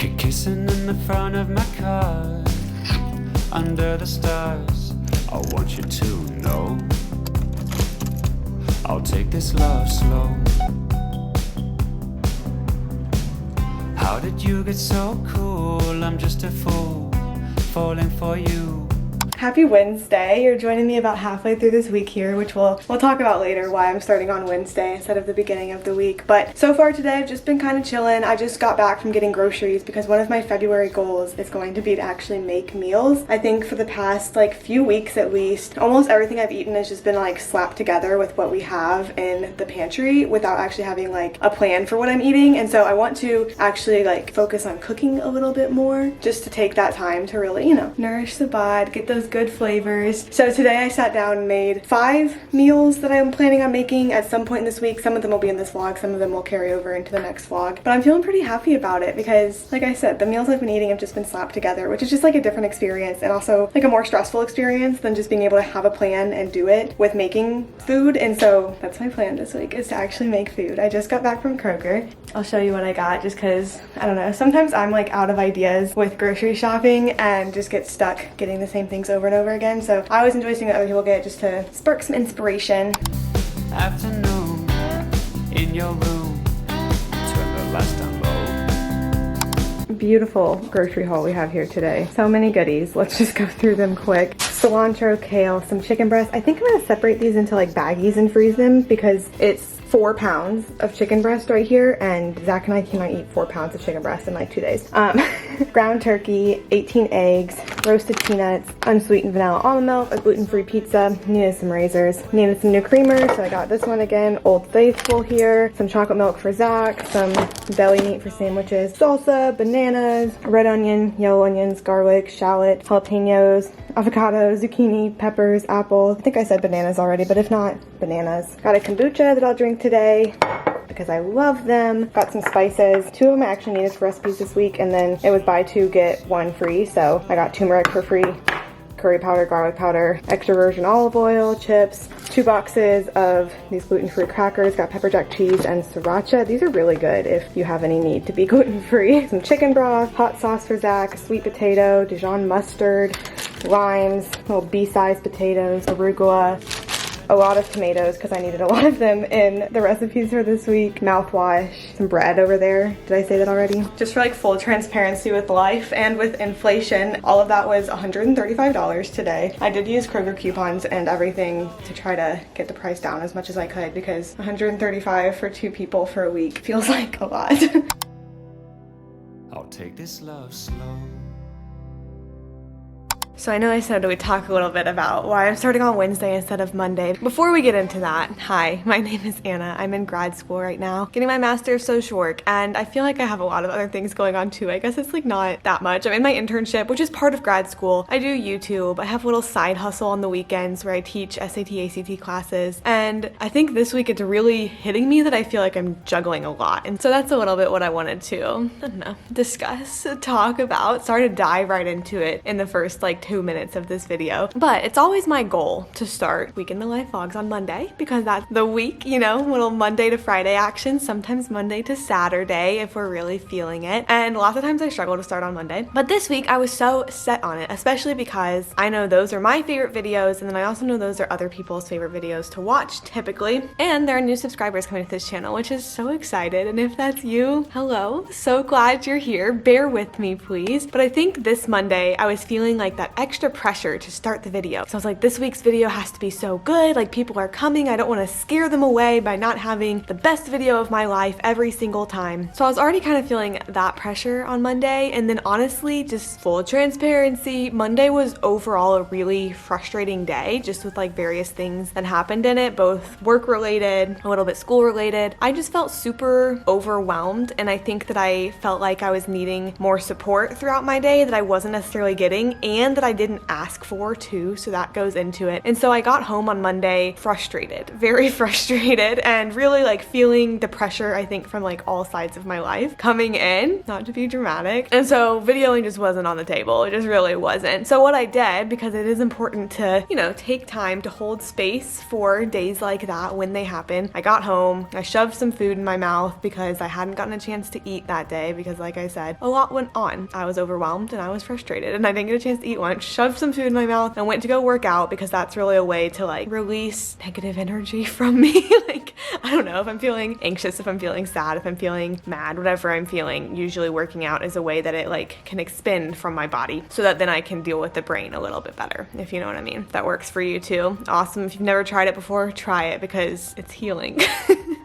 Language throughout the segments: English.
Kissing in the front of my car, under the stars. I want you to know I'll take this love slow. How did you get so cool? I'm just a fool, falling for you. Happy Wednesday. You're joining me about halfway through this week here, which we'll talk about later why I'm starting on Wednesday instead of the beginning of the week. But so far today, I've just been kind of chilling. I just got back from getting groceries because one of my February goals is going to be to actually make meals. I think for the past few weeks at least, almost everything I've eaten has just been slapped together with what we have in the pantry without actually having a plan for what I'm eating. And so I want to actually focus on cooking a little bit more, just to take that time to really, nourish the bod, get those good flavors. So today I sat down and made 5 meals that I'm planning on making at some point this week. Some of them will be in this vlog, some of them will carry over into the next vlog. But I'm feeling pretty happy about it because, like I said, the meals I've been eating have just been slapped together, which is just a different experience and also a more stressful experience than just being able to have a plan and do it with making food. And so that's my plan this week, is to actually make food. I just got back from Kroger. I'll show you what I got just because, I don't know, sometimes I'm out of ideas with grocery shopping and just get stuck getting the same things over and over again. So I always enjoy seeing what other people get just to spark some inspiration. Afternoon in your room, turn the lights down low. Beautiful grocery haul we have here today. So many goodies. Let's just go through them quick. Cilantro, kale, some chicken breast. I think I'm gonna separate these into baggies and freeze them because it's 4 pounds of chicken breast right here, and Zach and I cannot eat 4 pounds of chicken breast in 2 days. Ground turkey, 18 eggs, roasted peanuts, unsweetened vanilla almond milk, a gluten-free pizza, needed some razors, needed some new creamer, so I got this one again, Old Faithful here, some chocolate milk for Zach, some deli meat for sandwiches, salsa, bananas, red onion, yellow onions, garlic, shallot, jalapenos, avocado, zucchini, peppers, apple. I think I said bananas already, but if not, bananas. Got a kombucha that I'll drink today because I love them. Got some spices. 2 of them I actually needed for recipes this week, and then it was buy 2 get 1 free, so I got turmeric for free, curry powder, garlic powder, extra virgin olive oil, chips, 2 boxes of these gluten-free crackers, got pepper jack cheese and sriracha. These are really good if you have any need to be gluten-free. Some chicken broth, hot sauce for Zach, sweet potato, Dijon mustard, limes, little bee-sized potatoes, arugula, a lot of tomatoes because I needed a lot of them in the recipes for this week, mouthwash, some bread over there. Did I say that already? Just for full transparency with life and with inflation, all of that was $135 today. I did use Kroger coupons and everything to try to get the price down as much as I could because $135 for 2 people for a week feels like a lot. I'll take this love slow. So I know I said we'd talk a little bit about why I'm starting on Wednesday instead of Monday. Before we get into that, hi, my name is Anna. I'm in grad school right now, getting my Master of Social Work, and I feel like I have a lot of other things going on too. I guess it's not that much. I'm in my internship, which is part of grad school. I do YouTube. I have a little side hustle on the weekends where I teach SAT, ACT classes, and I think this week it's really hitting me that I feel like I'm juggling a lot. And so that's a little bit what I wanted to, discuss, talk about. Sorry to dive right into it in the first 2 minutes of this video, but it's always my goal to start Week in the Life vlogs on Monday because that's the week, little Monday to Friday action, sometimes Monday to Saturday if we're really feeling it, and lots of times I struggle to start on Monday, but this week I was so set on it, especially because I know those are my favorite videos, and then I also know those are other people's favorite videos to watch typically, and there are new subscribers coming to this channel, which is so excited, and if that's you, hello, so glad you're here. Bear with me please. But I think this Monday I was feeling that extra pressure to start the video. So I was this week's video has to be so good, people are coming, I don't want to scare them away by not having the best video of my life every single time. So I was already kind of feeling that pressure on Monday, and then honestly, just full transparency, Monday was overall a really frustrating day, just with various things that happened in it, both work related, a little bit school related. I just felt super overwhelmed, and I think that I felt like I was needing more support throughout my day that I wasn't necessarily getting, and that I didn't ask for too, so that goes into it. And so I got home on Monday frustrated, very frustrated, and really like feeling the pressure, I think, from like all sides of my life coming in, not to be dramatic. And so videoing just wasn't on the table. It just really wasn't. So what I did, because it is important to, you know, take time to hold space for days like that when they happen, I got home, I shoved some food in my mouth because I hadn't gotten a chance to eat that day because, like I said, a lot went on. I was overwhelmed and I was frustrated and I didn't get a chance to eat lunch. Shoved some food in my mouth and went to go work out because that's really a way to like release negative energy from me. Like, I don't know, if I'm feeling anxious, if I'm feeling sad, if I'm feeling mad, whatever I'm feeling, usually working out is a way that it like can expend from my body so that then I can deal with the brain a little bit better, if you know what I mean. If that works for you too, awesome. If you've never tried it before, try it because it's healing.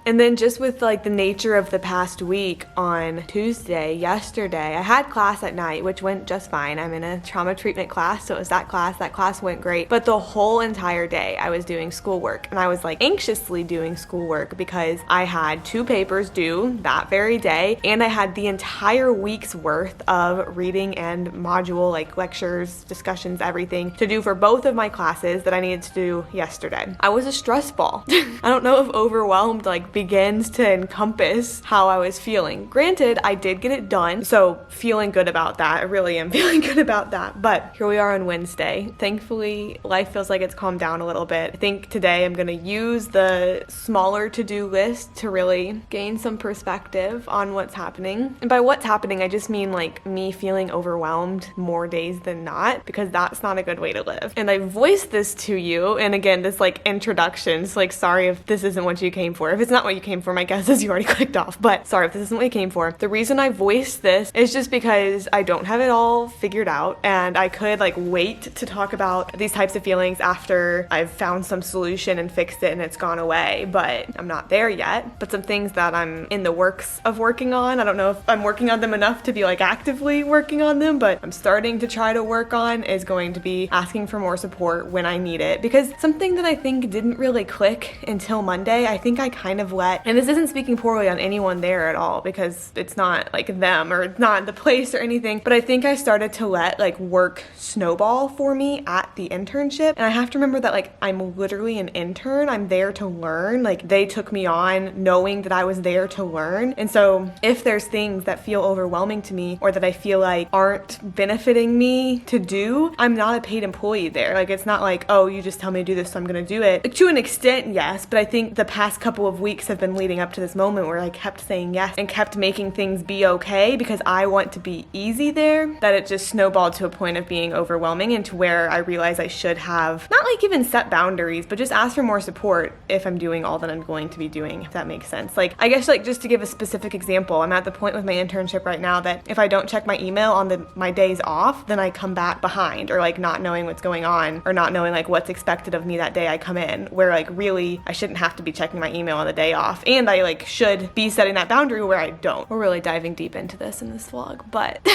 And then just with like the nature of the past week, on Tuesday, yesterday, I had class at night, which went just fine. I'm in a trauma treatment class, so it was that class. That class went great. But the whole entire day I was doing schoolwork, and I was like anxiously doing schoolwork because I had 2 papers due that very day, and I had the entire week's worth of reading and module, like lectures, discussions, everything to do for both of my classes that I needed to do yesterday. I was a stress ball. I don't know if overwhelmed like begins to encompass how I was feeling. Granted, I did get it done, so feeling good about that. I really am feeling good about that. But here we are on Wednesday. Thankfully, life feels like it's calmed down a little bit. I think today I'm gonna use the smaller to-do list to really gain some perspective on what's happening. And by what's happening, I just mean like me feeling overwhelmed more days than not, because that's not a good way to live. And I voiced this to you, and again, this like introduction, so like sorry if this isn't what you came for. If it's not what you came for, my guess is you already clicked off, but sorry if this isn't what you came for. The reason I voiced this is just because I don't have it all figured out, and I could like wait to talk about these types of feelings after I've found some solution and fixed it and it's gone away, but I'm not there yet. But some things that I'm in the works of working on, I don't know if I'm working on them enough to be like actively working on them, but I'm starting to try to work on is going to be asking for more support when I need it, because something that I think didn't really click until Monday, I think I kind of let, and this isn't speaking poorly on anyone there at all because it's not like them or it's not the place or anything, but I think I started to let like work snowball for me at the internship. And I have to remember that like I'm literally an intern. I'm there to learn. Like they took me on knowing that I was there to learn. And so if there's things that feel overwhelming to me or that I feel like aren't benefiting me to do, I'm not a paid employee there. Like it's not like, oh, you just tell me to do this, so I'm gonna do it. Like, to an extent, yes, but I think the past couple of weeks have been leading up to this moment where I kept saying yes and kept making things be okay because I want to be easy there, that it just snowballed to a point of being overwhelming, and to where I realized I should have not like even set boundaries, but just ask for more support if I'm doing all that I'm going to be doing, if that makes sense. Like, I guess like just to give a specific example, I'm at the point with my internship right now that if I don't check my email on my days off, then I come back behind, or like not knowing what's going on, or not knowing like what's expected of me that day I come in, where like really I shouldn't have to be checking my email on the day off, and I like should be setting that boundary where I don't. We're really diving deep into this in this vlog, but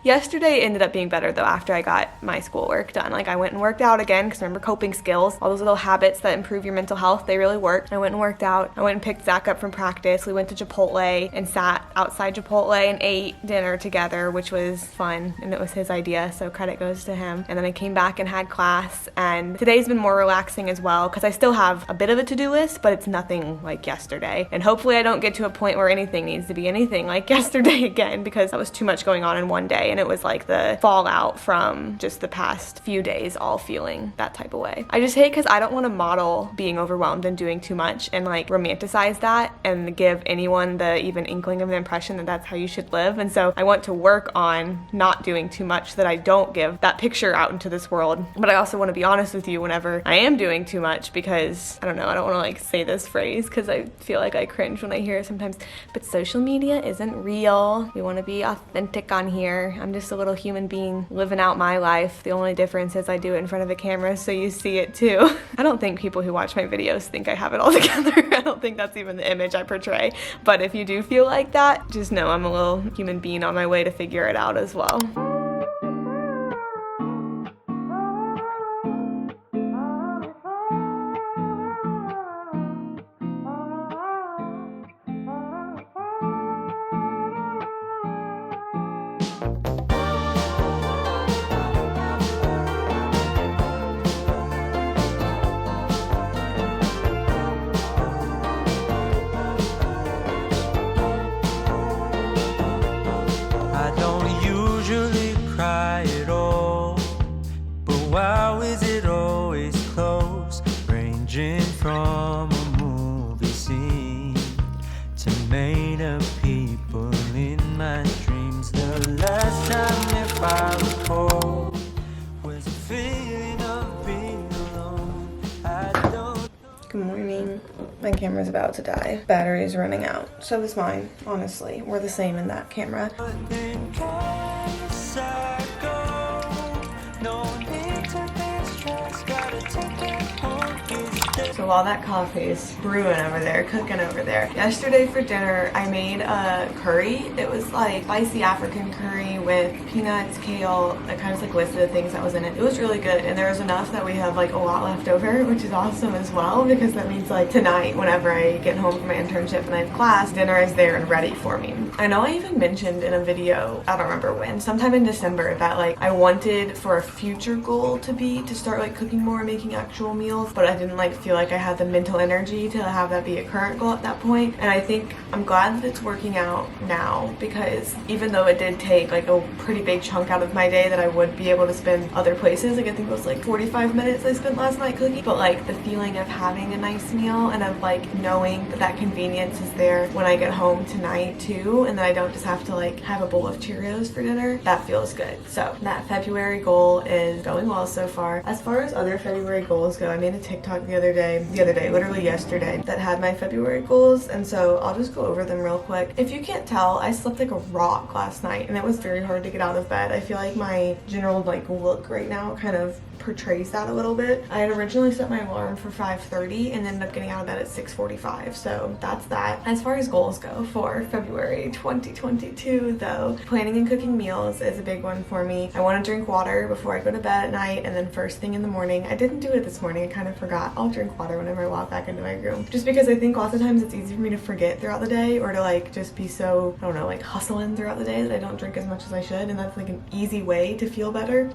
yesterday ended up being better though after I got my schoolwork done. Like I went and worked out again, because remember, coping skills, all those little habits that improve your mental health, they really work. I went and worked out. I went and picked Zach up from practice. We went to Chipotle and sat outside Chipotle and ate dinner together, which was fun, and it was his idea, so credit goes to him. And then I came back and had class, and today's been more relaxing as well, because I still have a bit of a to-do list, but it's nothing like yesterday. And hopefully I don't get to a point where anything needs to be anything like yesterday again, because that was too much going on in one day, and it was like the fallout from just the past few days all feeling that type of way. I just hate, because I don't want to model being overwhelmed and doing too much and like romanticize that and give anyone the even inkling of the impression that that's how you should live. And so I want to work on not doing too much so that I don't give that picture out into this world. But I also want to be honest with you whenever I am doing too much, because I don't know, I don't want to like say this phrase because I feel like I cringe when I hear it sometimes, but social media isn't real. We want to be authentic on here. I'm just a little human being living out my life. The only difference is I do it in front of a camera so you see it too. I don't think people who watch my videos think I have it all together. I don't think that's even the image I portray. But if you do feel like that, just know I'm a little human being on my way to figure it out as well. My camera's about to die. Battery's running out. So is mine, honestly. We're the same in that camera. So while that coffee is brewing over there, cooking over there, yesterday for dinner I made a curry. It was like spicy African curry with peanuts, kale. I kind of like listed the things that was in it. It was really good, and there was enough that we have like a lot left over, which is awesome as well, because that means like tonight whenever I get home from my internship and I have class, dinner is there and ready for me. I know I even mentioned in a video, I don't remember when, sometime in December, that like I wanted for a future goal to be to start like cooking more and making actual meals, but I didn't like feel like I had the mental energy to have that be a current goal at that point. And I think I'm glad that it's working out now, because even though it did take like a pretty big chunk out of my day that I would be able to spend other places, like I think it was like 45 minutes I spent last night cooking, but like the feeling of having a nice meal and of like knowing that that convenience is there when I get home tonight too, and that I don't just have to like have a bowl of Cheerios for dinner, that feels good. So that February goal is going well so far. As far as other February goals go, I made a TikTok the other day, literally yesterday, that had my February goals, and so I'll just go over them real quick. If you can't tell, I slept like a rock last night, and it was very hard to get out of bed. I feel like my general like look right now kind of portrays that a little bit. I had originally set my alarm for 5:30 and ended up getting out of bed at 6:45, so that's that. As far as goals go for February 2022 though, planning and cooking meals is a big one for me. I want to drink water before I go to bed at night, and then first thing in the morning. I didn't do it this morning, I kind of forgot. I'll drink water whenever I walk back into my room, just because I think lots of times it's easy for me to forget throughout the day, or to like just be so, I don't know, like hustling throughout the day that I don't drink as much as I should, and that's like an easy way to feel better.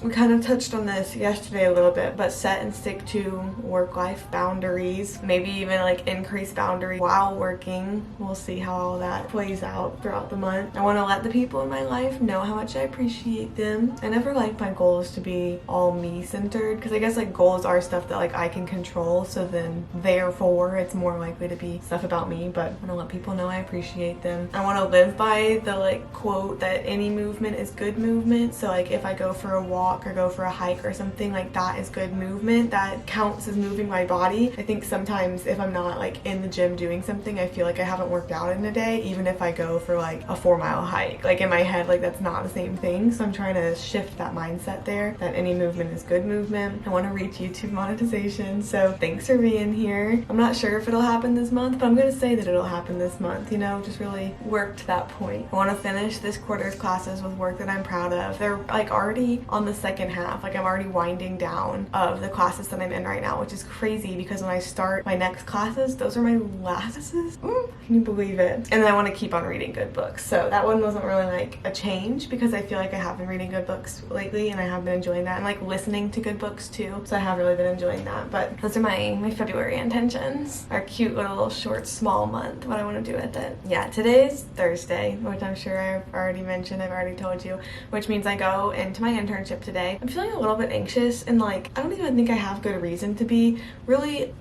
We kind of touched on this yesterday a little bit, but set and stick to work-life boundaries. Maybe even like increase boundaries while working. We'll see how all that plays out throughout the month. I want to let the people in my life know how much I appreciate them. I never like my goals to be all me-centered, because I guess like goals are stuff that like I can control, so then therefore it's more likely to be stuff about me. But I want to let people know I appreciate them. I want to live by the like quote that any movement is good movement. So like if I go for a walk or go for a hike or something, like that is good movement, that counts as moving my body. I think sometimes if I'm not like in the gym doing something, I feel like I haven't worked out in a day, even if I go for like a 4-mile hike. Like in my head, like that's not the same thing. So I'm trying to shift that mindset there, that any movement is good movement. I want to reach YouTube monetization, so thanks for being here. I'm not sure if it'll happen this month, but I'm gonna say that it'll happen this month, you know, just really work to that point. I want to finish this quarter's classes with work that I'm proud of. They're like already on the second half, like I'm already winding down of the classes that I'm in right now, which is crazy because when I start my next classes, those are my last classes. Can you believe it? And then I want to keep on reading good books, so that one wasn't really like a change, because I feel like I have been reading good books lately and I have been enjoying that, and like listening to good books too, so I have really been enjoying that. But those are my February intentions, our cute little short small month, what I want to do with it. Yeah, today's Thursday, which I'm sure I've already mentioned, I've already told you, which means I go into my internship today. I'm feeling a little bit anxious, and like I don't even think I have good reason to be. Really,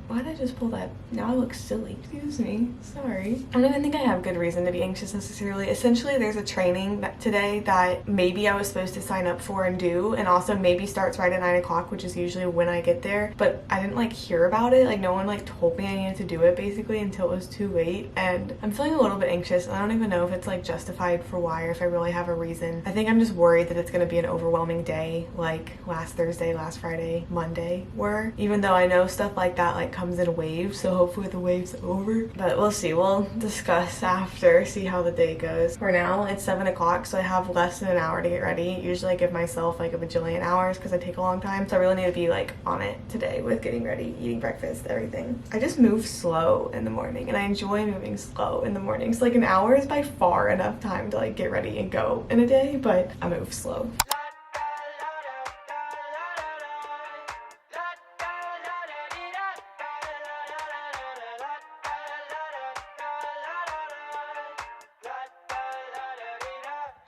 why did I just pull that? Now I look silly. Excuse me. Sorry. I don't even think I have good reason to be anxious necessarily. Essentially, there's a training today that maybe I was supposed to sign up for and do, and also maybe starts right at 9 o'clock, which is usually when I get there. But I didn't like hear about it. Like no one like told me I needed to do it basically until it was too late. And I'm feeling a little bit anxious, and I don't even know if it's like justified for why, or if I really have a reason. I think I'm just worried that it's going to be an overwhelming day like last Thursday, last Friday, Monday were. Even though I know stuff like that like comes in waves, so hopefully the wave's over, but we'll see. We'll discuss after, see how the day goes. For now it's 7 o'clock, so I have less than an hour to get ready. Usually I give myself like a bajillion hours because I take a long time, so I really need to be like on it today with getting ready, eating breakfast, everything. I just move slow in the morning, and I enjoy moving slow in the morning. So like an hour is by far enough time to like get ready and go in a day, but I move slow.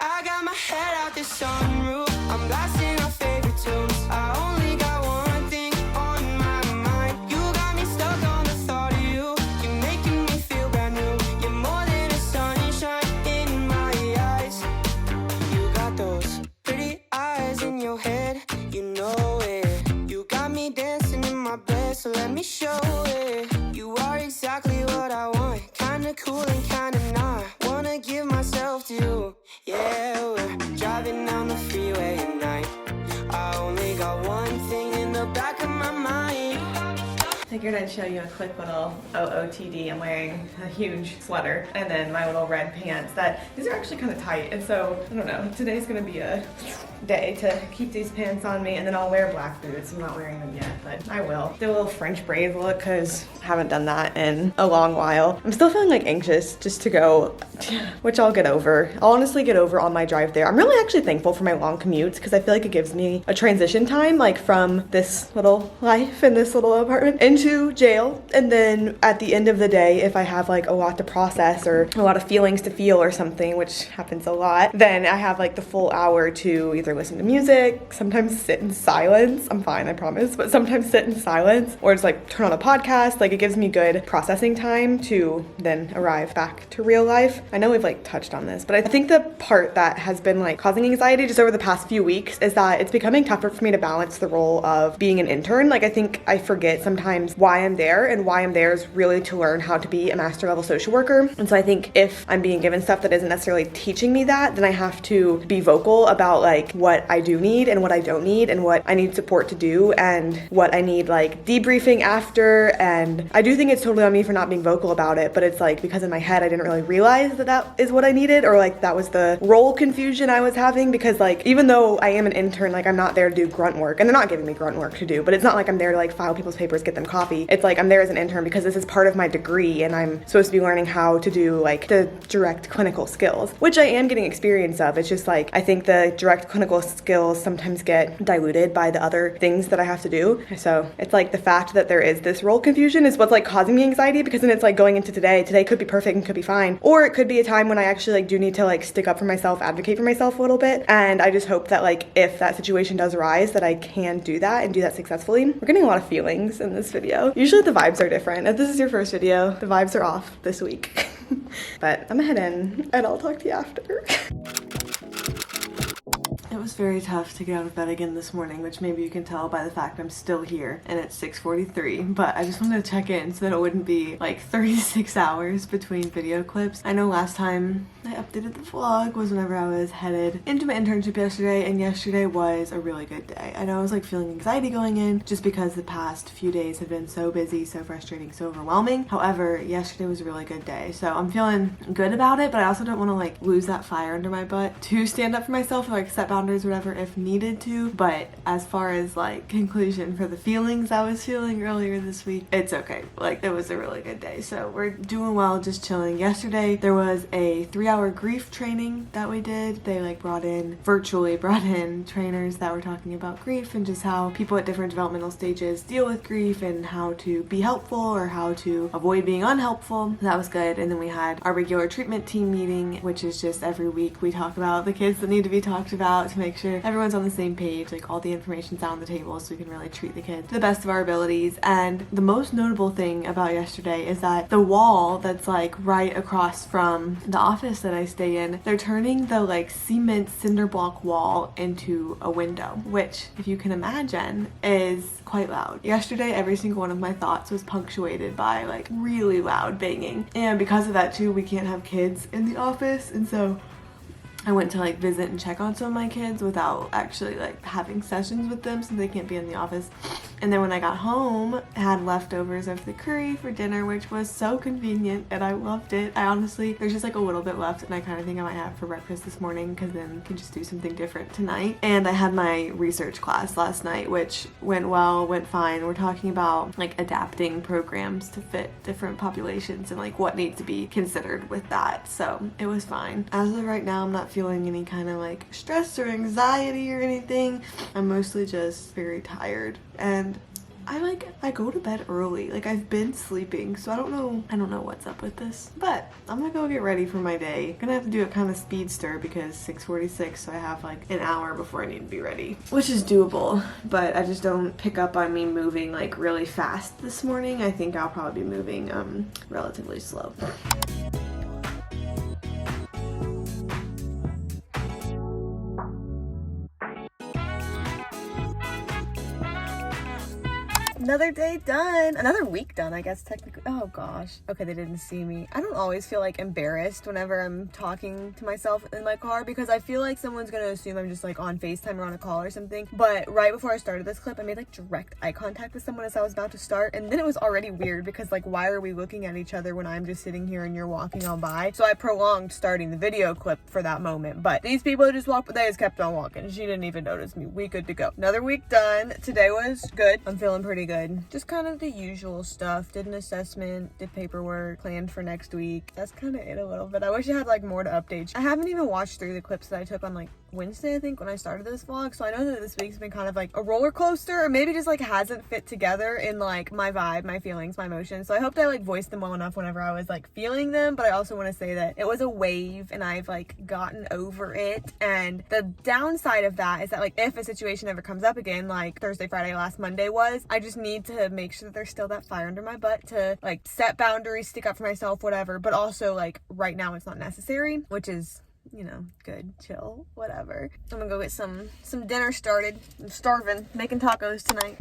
I got my head out the sunroof, I'm blasting our favorite tunes. I only got one thing on my mind. You got me stuck on the thought of you. You're making me feel brand new. You're more than a sunshine in my eyes. You got those pretty eyes in your head, you know it. You got me dancing in my bed, so let me figured I'd show you a quick little OOTD. I'm wearing a huge sweater and then my little red pants these are actually kind of tight. And so, I don't know, today's gonna be a day to keep these pants on me, and then I'll wear black boots. I'm not wearing them yet, but I will. Do a little French braid look because I haven't done that in a long while. I'm still feeling like anxious just to go, which I'll get over. I'll honestly get over on my drive there. I'm really actually thankful for my long commutes because I feel like it gives me a transition time, like from this little life in this little apartment into jail. And then at the end of the day, if I have like a lot to process or a lot of feelings to feel or something, which happens a lot, then I have like the full hour to either listen to music, sometimes sit in silence. I'm fine, I promise, but sometimes sit in silence or just like turn on a podcast. Like it gives me good processing time to then arrive back to real life. I know we've like touched on this, but I think the part that has been like causing anxiety just over the past few weeks is that it's becoming tougher for me to balance the role of being an intern. Like I think I forget sometimes why I'm there, and why I'm there is really to learn how to be a master level social worker. And so I think if I'm being given stuff that isn't necessarily teaching me that, then I have to be vocal about like what I do need and what I don't need, and what I need support to do, and what I need like debriefing after. And I do think it's totally on me for not being vocal about it, but it's like because in my head I didn't really realize that that is what I needed, or like that was the role confusion I was having. Because like even though I am an intern, like I'm not there to do grunt work, and they're not giving me grunt work to do, but it's not like I'm there to like file people's papers, get them coffee. It's like I'm there as an intern because this is part of my degree, and I'm supposed to be learning how to do like the direct clinical skills, which I am getting experience of. It's just like I think the direct clinical skills sometimes get diluted by the other things that I have to do. So it's like the fact that there is this role confusion is what's like causing me anxiety, because then it's like going into today could be perfect and could be fine, or it could be a time when I actually like do need to like stick up for myself, advocate for myself a little bit. And I just hope that like if that situation does arise, that I can do that and do that successfully. We're getting a lot of feelings in this video. Usually the vibes are different. If this is your first video, the vibes are off this week. But I'm gonna head in and I'll talk to you after. It was very tough to get out of bed again this morning, which maybe you can tell by the fact I'm still here and it's 6:43, but I just wanted to check in so that it wouldn't be like 36 hours between video clips. I know last time I updated the vlog was whenever I was headed into my internship yesterday, and yesterday was a really good day. I know I was like feeling anxiety going in just because the past few days have been so busy, so frustrating, so overwhelming. However, yesterday was a really good day, so I'm feeling good about it, but I also don't want to like lose that fire under my butt to stand up for myself or like set boundaries, whatever, if needed to. But as far as like conclusion for the feelings I was feeling earlier this week, it's okay. Like it was a really good day, so we're doing well, just chilling. Yesterday there was a 3-hour grief training that we did. They like virtually brought in trainers that were talking about grief and just how people at different developmental stages deal with grief and how to be helpful or how to avoid being unhelpful. That was good. And then we had our regular treatment team meeting, which is just every week we talk about the kids that need to be talked about to make sure everyone's on the same page, like all the information's out on the table so we can really treat the kids to the best of our abilities. And the most notable thing about yesterday is that the wall that's like right across from the office that I stay in, they're turning the like cement cinder block wall into a window, which if you can imagine is quite loud. Yesterday every single one of my thoughts was punctuated by like really loud banging, and because of that too we can't have kids in the office, and so I went to like visit and check on some of my kids without actually like having sessions with them since they can't be in the office. And then when I got home, I had leftovers of the curry for dinner, which was so convenient and I loved it. I honestly, there's just like a little bit left and I kind of think I might have for breakfast this morning because then I can just do something different tonight. And I had my research class last night, which went well, went fine. We're talking about like adapting programs to fit different populations and like what needs to be considered with that. So it was fine. As of right now, I'm not feeling any kind of like stress or anxiety or anything. I'm mostly just very tired, and I go to bed early. Like I've been sleeping, so I don't know what's up with this, but I'm gonna go get ready for my day. I'm gonna have to do it kind of speedster because 6:46, so I have like an hour before I need to be ready, which is doable, but I just don't pick up on me moving like really fast this morning. I think I'll probably be moving relatively slow. Another day done. Another week done, I guess, technically. Oh gosh. Okay, they didn't see me. I don't always feel like embarrassed whenever I'm talking to myself in my car because I feel like someone's gonna assume I'm just like on FaceTime or on a call or something. But right before I started this clip, I made like direct eye contact with someone as I was about to start. And then it was already weird because like, why are we looking at each other when I'm just sitting here and you're walking on by? So I prolonged starting the video clip for that moment. But these people just walked, they just kept on walking. She didn't even notice me. We good to go. Another week done. Today was good. I'm feeling pretty good. Just kind of the usual stuff. Did an assessment, did paperwork, planned for next week. That's kind of it a little bit. I wish I had like more to update. I haven't even watched through the clips that I took on like Wednesday, I think, when I started this vlog. So I know that this week's been kind of like a roller coaster, or maybe just like hasn't fit together in like my vibe, my feelings, my emotions. So I hope that I like voiced them well enough whenever I was like feeling them. But I also want to say that it was a wave and I've like gotten over it. And the downside of that is that like if a situation ever comes up again, like Thursday, Friday, last Monday was, I just need to make sure that there's still that fire under my butt to like set boundaries, stick up for myself, whatever. But also like right now it's not necessary, which is, you know, good, chill, whatever. I'm gonna go get some dinner started. I'm starving, making tacos tonight.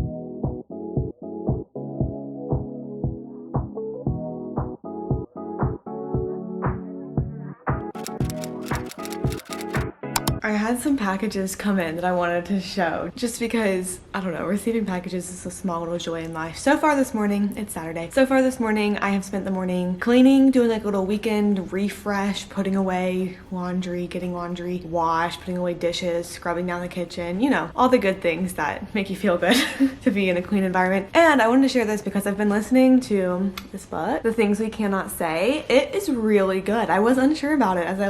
I had some packages come in that I wanted to show just because, I don't know, receiving packages is a small little joy in life. So far this morning, it's Saturday. So far this morning, I have spent the morning cleaning, doing like a little weekend refresh, putting away laundry, getting laundry washed, putting away dishes, scrubbing down the kitchen, you know, all the good things that make you feel good to be in a clean environment. And I wanted to share this because I've been listening to this book, The Things We Cannot Say. It is really good. I was unsure about it as I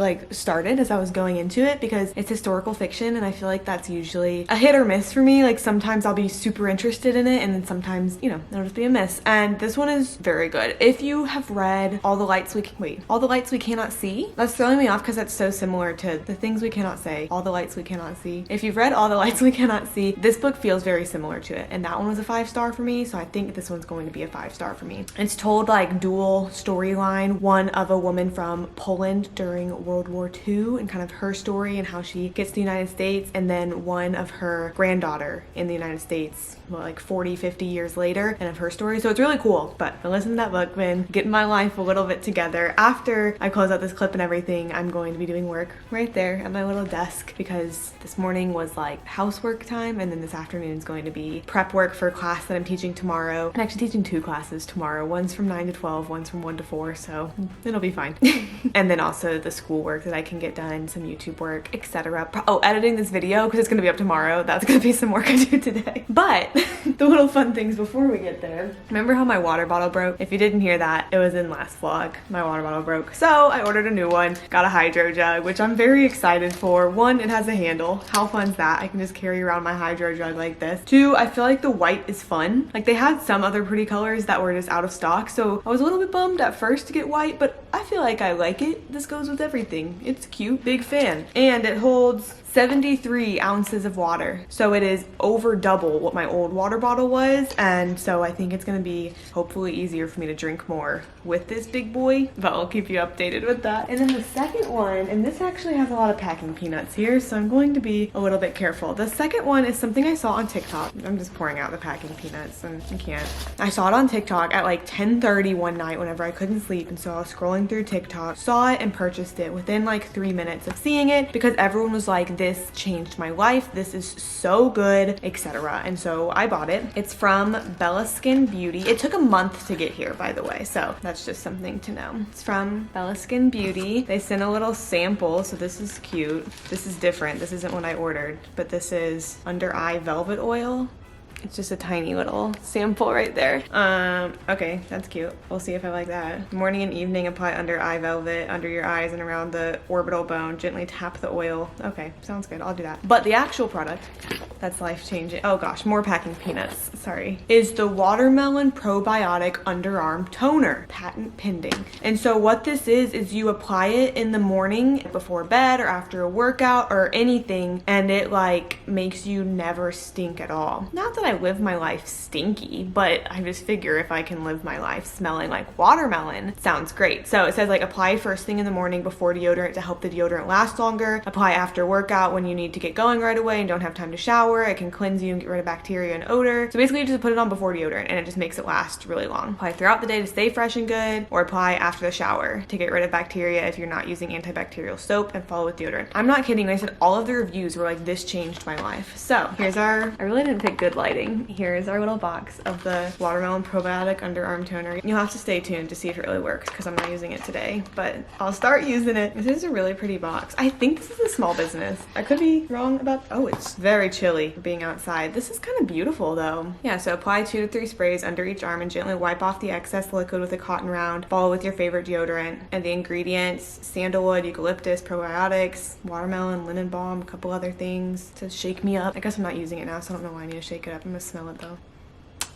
as I was going into it because it's historical fiction and I feel like that's usually a hit or miss for me. Like sometimes I'll be super interested in it and then sometimes, you know, it'll just be a miss. And this one is very good. If you have read All the Lights We Cannot See, that's throwing me off because that's so similar to The Things We Cannot Say, All the Lights We Cannot See. If you've read All the Lights We Cannot See, this book feels very similar to it. And that one was a 5-star for me. So I think this one's going to be a 5-star for me. It's told like dual storyline, one of a woman from Poland during World War II and kind of her story and how she gets to the United States, and then one of her granddaughter in the United States, well, like 40-50 years later, and of her story. So it's really cool. But I listened to that book, been getting my life a little bit together. After I close out this clip and everything, I'm going to be doing work right there at my little desk because this morning was like housework time, and then this afternoon is going to be prep work for a class that I'm teaching tomorrow. I'm actually teaching 2 classes tomorrow. One's from 9 to 12, one's from 1 to 4, so it'll be fine. And then also the school work that I can get done, some YouTube work, etc. Oh, editing this video because it's going to be up tomorrow. That's going to be some work I do today. But the little fun things before we get there. Remember how my water bottle broke? If you didn't hear that, it was in last vlog. My water bottle broke. So I ordered a new one. Got a hydro jug, which I'm very excited for. 1, it has a handle. How fun's that? I can just carry around my hydro jug like this. 2, I feel like the white is fun. Like they had some other pretty colors that were just out of stock. So I was a little bit bummed at first to get white, but I feel like I like it. This goes with everything. It's cute. Big fan. And it holds 73 ounces of water. So it is over double what my old water bottle was. And so I think it's gonna be hopefully easier for me to drink more with this big boy, but I'll keep you updated with that. And then the second one, and this actually has a lot of packing peanuts here, so I'm going to be a little bit careful. The second one is something I saw on TikTok. I'm just pouring out the packing peanuts and I can't. I saw it on TikTok at like 10:30 one night whenever I couldn't sleep. And so I was scrolling through TikTok, saw it and purchased it within like 3 minutes of seeing it because everyone was like, this changed my life, this is so good, etc. And so I bought it. It's from Bella Skin Beauty. It took a month to get here, by the way, so that's just something to know. It's from Bella Skin Beauty. They sent a little sample, so this is cute. This is different. This isn't what I ordered, but this is under eye velvet oil. It's just a tiny little sample right there. Okay, that's cute. We'll see if I like that. Morning and evening, apply under eye velvet, under your eyes and around the orbital bone. Gently tap the oil. Okay, sounds good. I'll do that. But the actual product that's life-changing, oh gosh, more packing peanuts, sorry, is the Watermelon Probiotic Underarm Toner. Patent pending. And so what this is you apply it in the morning before bed or after a workout or anything, and it like makes you never stink at all. Not that I live my life stinky, but I just figure if I can live my life smelling like watermelon, it sounds great. So it says like apply first thing in the morning before deodorant to help the deodorant last longer. Apply after workout when you need to get going right away and don't have time to shower. It can cleanse you and get rid of bacteria and odor. So basically you just put it on before deodorant and it just makes it last really long. Apply throughout the day to stay fresh and good, or apply after the shower to get rid of bacteria if you're not using antibacterial soap, and follow with deodorant. I'm not kidding when I said all of the reviews were like, this changed my life. So here's our, I really didn't pick good lighting. Here's our little box of the watermelon probiotic underarm toner. You'll have to stay tuned to see if it really works because I'm not using it today, but I'll start using it. This is a really pretty box. I think this is a small business. I could be wrong about, oh, it's very chilly being outside. This is kind of beautiful though. Yeah, so apply 2 to 3 sprays under each arm and gently wipe off the excess liquid with a cotton round. Follow with your favorite deodorant. And the ingredients: sandalwood, eucalyptus, probiotics, watermelon, linen balm, a couple other things to shake me up. I guess I'm not using it now, so I don't know why I need to shake it up. I'm gonna smell it though.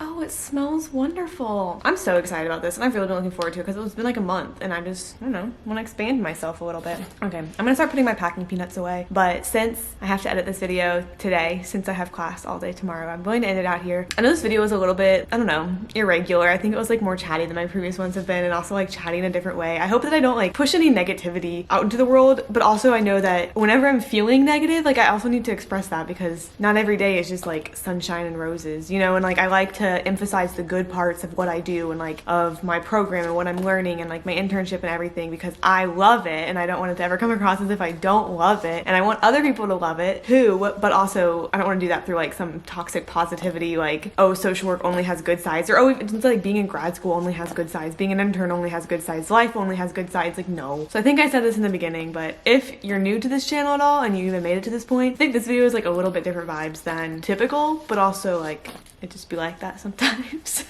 Oh, it smells wonderful. I'm so excited about this, and I've really been looking forward to it because it's been like a month and I just, I don't know, want to expand myself a little bit. Okay, I'm gonna start putting my packing peanuts away, but since I have to edit this video today, since I have class all day tomorrow, I'm going to end it out here. I know this video was a little bit, I don't know, irregular. I think it was like more chatty than my previous ones have been, and also like chatty in a different way. I hope that I don't like push any negativity out into the world, but also I know that whenever I'm feeling negative, like I also need to express that because not every day is just like sunshine and roses, you know, and like I like to emphasize the good parts of what I do and like of my program and what I'm learning and like my internship and everything because I love it and I don't want it to ever come across as if I don't love it, and I want other people to love it too, but also I don't want to do that through like some toxic positivity like, oh, social work only has good sides, or oh, it's like being in grad school only has good sides, being an intern only has good sides, life only has good sides. Like, no. So I think I said this in the beginning, but if you're new to this channel at all and you even made it to this point, I think this video is like a little bit different vibes than typical, but also like it just be like that sometimes.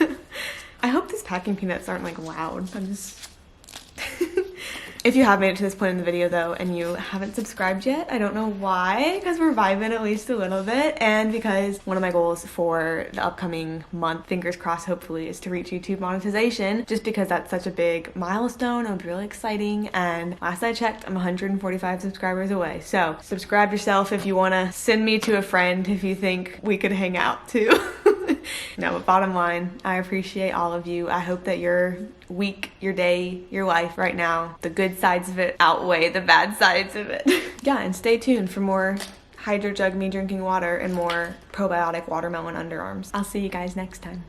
I hope these packing peanuts aren't like loud. I'm just If you have made it to this point in the video though and you haven't subscribed yet, I don't know why, because we're vibing at least a little bit, and because one of my goals for the upcoming month, fingers crossed hopefully, is to reach YouTube monetization, just because that's such a big milestone. It would be really exciting, and last I checked I'm 145 subscribers away. So subscribe yourself if you want to send me to a friend if you think we could hang out too. No, but bottom line, I appreciate all of you. I hope that your week, your day, your life right now, the good sides of it outweigh the bad sides of it. Yeah, and stay tuned for more Hydro Jug Me drinking water and more probiotic watermelon underarms. I'll see you guys next time.